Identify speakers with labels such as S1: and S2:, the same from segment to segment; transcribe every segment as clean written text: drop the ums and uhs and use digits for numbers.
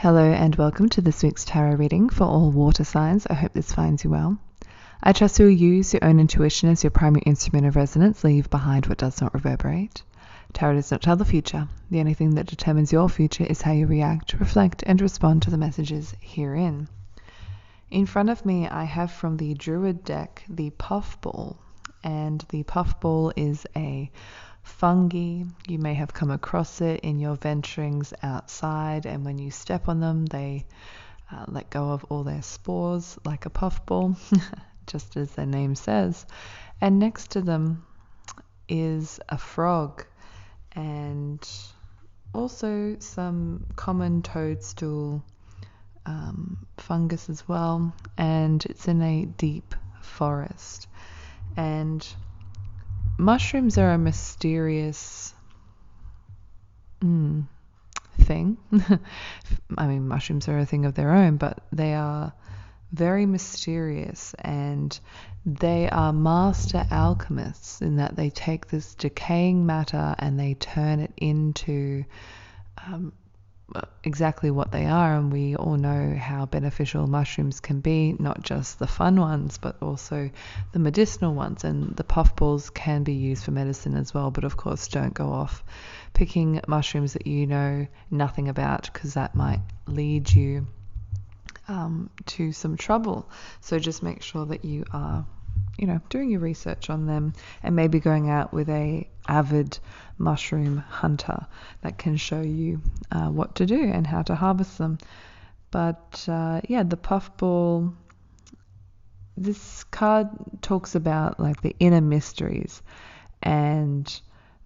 S1: Hello and welcome to this week's tarot reading for all water signs. I hope this finds you well. I trust you will use your own intuition as your primary instrument of resonance, leave behind what does not reverberate. Tarot does not tell the future. The only thing that determines your future is how you react, reflect, and respond to the messages herein. In front of me, I have from the Druid deck the puffball, and the puffball is a fungi. You may have come across it in your venturings outside, and when you step on them, they let go of all their spores like a puffball, just as their name says. And next to them is a frog, and also some common toadstool fungus as well, and it's in a deep forest. And mushrooms are a mysterious thing. I mean, mushrooms are a thing of their own, but they are very mysterious, and they are master alchemists in that they take this decaying matter and they turn it into exactly what they are. And we all know how beneficial mushrooms can be, not just the fun ones but also the medicinal ones, and the puffballs can be used for medicine as well. But of course, don't go off picking mushrooms that you know nothing about, because that might lead you to some trouble. So just make sure that you are doing your research on them, and maybe going out with a avid mushroom hunter that can show you what to do and how to harvest them. But the puffball, this card talks about like the inner mysteries and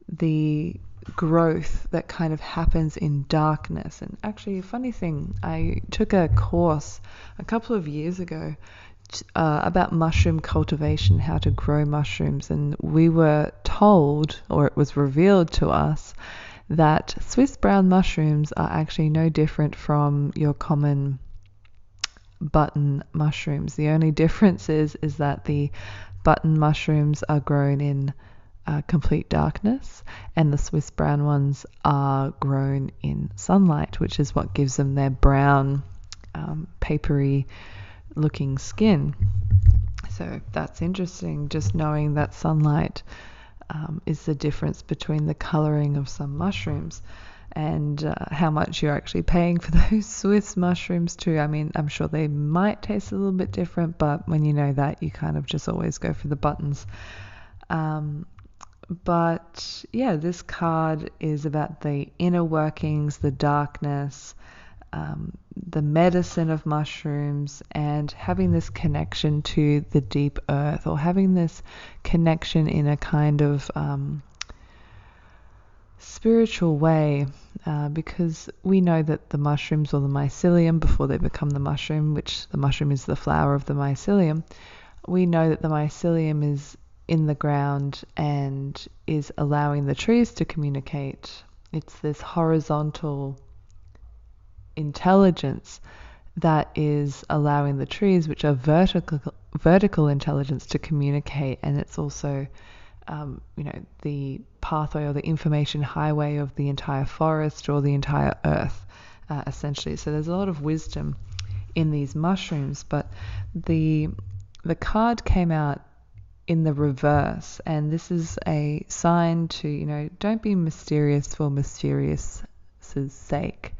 S1: the growth that kind of happens in darkness. And actually, a funny thing, I took a course a couple of years ago about mushroom cultivation, how to grow mushrooms, and we were told, or it was revealed to us, that Swiss brown mushrooms are actually no different from your common button mushrooms. The only difference is that the button mushrooms are grown in complete darkness, and the Swiss brown ones are grown in sunlight, which is what gives them their brown, papery looking skin. So that's interesting, just knowing that sunlight is the difference between the coloring of some mushrooms, and how much you're actually paying for those Swiss mushrooms too. I mean, I'm sure they might taste a little bit different, but when you know that, you kind of just always go for the buttons. But yeah, this card is about the inner workings, the darkness, the medicine of mushrooms, and having this connection to the deep earth, or having this connection in a kind of spiritual way, because we know that the mushrooms, or the mycelium, before they become the mushroom, which the mushroom is the flower of the mycelium, we know that the mycelium is in the ground and is allowing the trees to communicate. It's this horizontal intelligence that is allowing the trees, which are vertical intelligence, to communicate. And it's also the pathway, or the information highway, of the entire forest or the entire earth, essentially. So there's a lot of wisdom in these mushrooms. But the card came out in the reverse, and this is a sign to don't be mysterious for mysterious sake.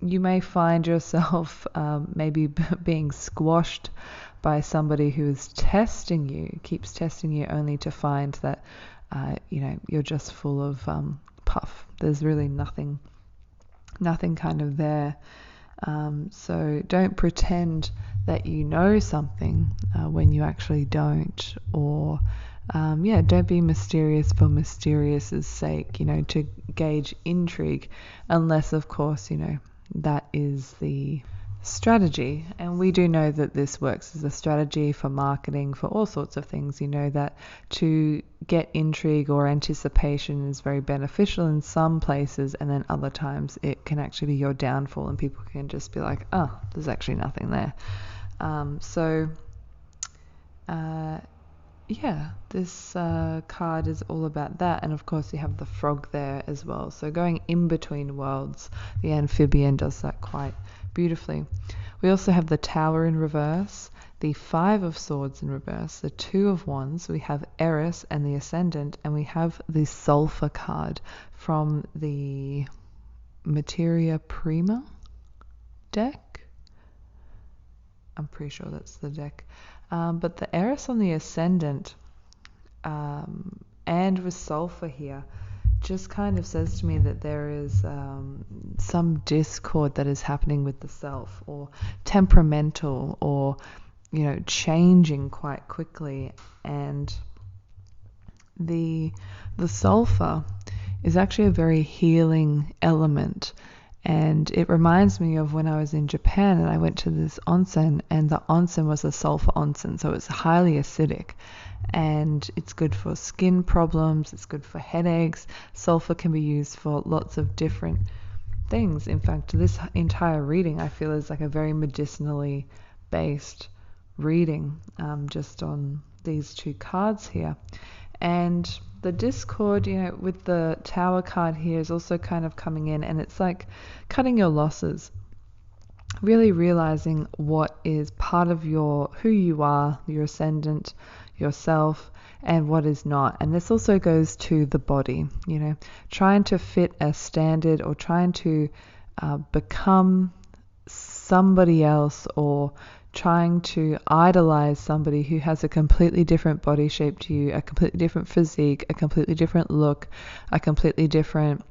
S1: You may find yourself maybe being squashed by somebody who is keeps testing you, only to find that you're just full of puff. There's really nothing kind of there. So don't pretend that you know something when you actually don't, or don't be mysterious for mysterious sake, to gauge intrigue, unless of course that is the strategy. And we do know that this works as a strategy for marketing, for all sorts of things. That to get intrigue or anticipation is very beneficial in some places, and then other times it can actually be your downfall, and people can just be like, oh, there's actually nothing there. yeah, this card is all about that. And of course, you have the frog there as well. So going in between worlds, the amphibian does that quite beautifully. We also have the Tower in reverse, the Five of Swords in reverse, the Two of Wands, we have Eris and the Ascendant, and we have the Sulfur card from the Materia Prima deck. I'm pretty sure that's the deck. But the Eris on the Ascendant and with Sulfur here just kind of says to me that there is some discord that is happening with the self, or temperamental, or changing quite quickly. And the sulfur is actually a very healing element, and it reminds me of when I was in Japan and I went to this onsen, and the onsen was a sulfur onsen, so it's highly acidic, and it's good for skin problems, it's good for headaches. Sulfur can be used for lots of different things. In fact, this entire reading I feel is like a very medicinally based reading, just on these two cards here. And the discord, with the Tower card here, is also kind of coming in, and it's like cutting your losses, really realizing what is part of who you are, your ascendant, yourself, and what is not. And this also goes to the body, trying to fit a standard, or trying to become somebody else, or trying to idolize somebody who has a completely different body shape to you, a completely different physique, a completely different look, a completely different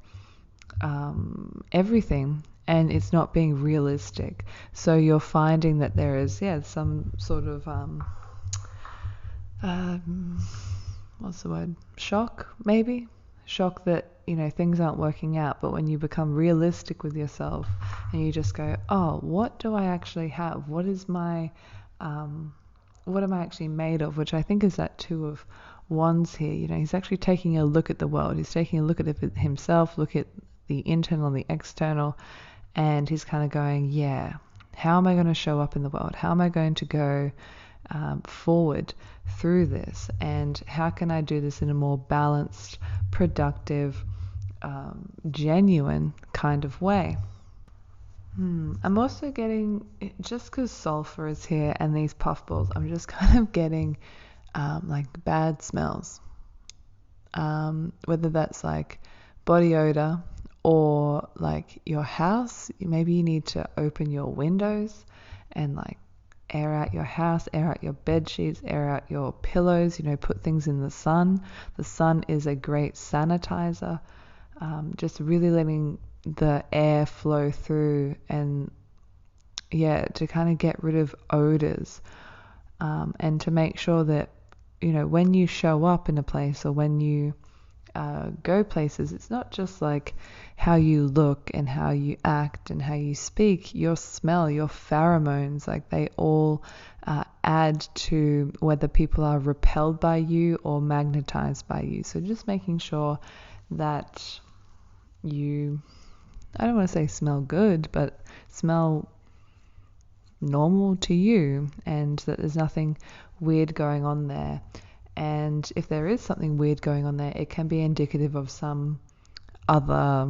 S1: everything, and it's not being realistic. So you're finding that there is some sort of what's the word, shock that things aren't working out. But when you become realistic with yourself and you just go, oh, what do I actually have, what is my what am I actually made of, which I think is that Two of Wands here. He's actually taking a look at the world, he's taking a look at himself, look at the internal and the external, and he's kind of going, how am I going to show up in the world, how am I going to go forward through this, and how can I do this in a more balanced, productive, genuine kind of way. I'm also getting, just because sulfur is here and these puffballs, I'm just kind of getting like bad smells, whether that's like body odor, or like your house. Maybe you need to open your windows and like air out your house, air out your bed sheets, air out your pillows, put things in the sun. The sun is a great sanitizer. Just really letting the air flow through, and to kind of get rid of odors, and to make sure that when you show up in a place, or when you go places, it's not just like how you look and how you act and how you speak. Your smell, your pheromones, like they all add to whether people are repelled by you or magnetized by you. So just making sure that you, I don't want to say smell good, but smell normal to you, and that there's nothing weird going on there. And if there is something weird going on there, it can be indicative of some other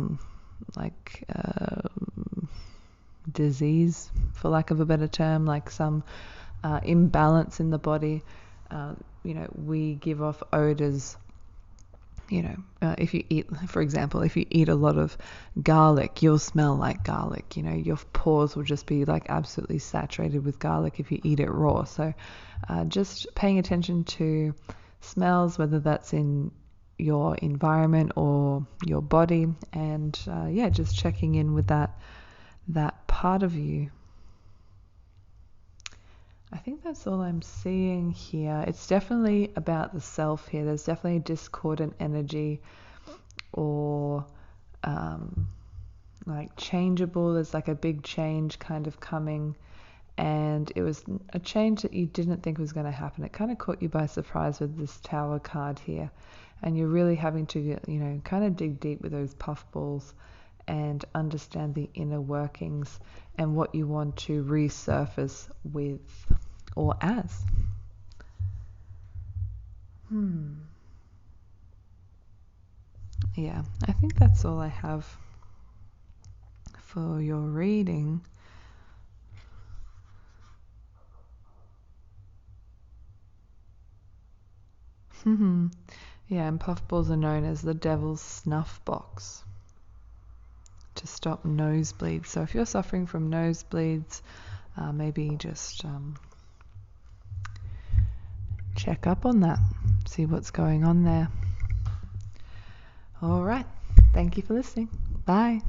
S1: disease, for lack of a better term, like some imbalance in the body. We give off odors. If you eat, for example, if you eat a lot of garlic, you'll smell like garlic. Your pores will just be like absolutely saturated with garlic if you eat it raw. So just paying attention to smells, whether that's in your environment or your body, and just checking in with that part of you. I think that's all I'm seeing here. It's definitely about the self here. There's definitely discordant energy, or like changeable. There's like a big change kind of coming, and it was a change that you didn't think was going to happen. It kind of caught you by surprise with this Tower card here, and you're really having to kind of dig deep with those puffballs and understand the inner workings and what you want to resurface with or as. Yeah, I think that's all I have for your reading. Yeah, and puffballs are known as the devil's snuff box to stop nosebleeds. So if you're suffering from nosebleeds, maybe just check up on that, see what's going on there. All right, thank you for listening. Bye.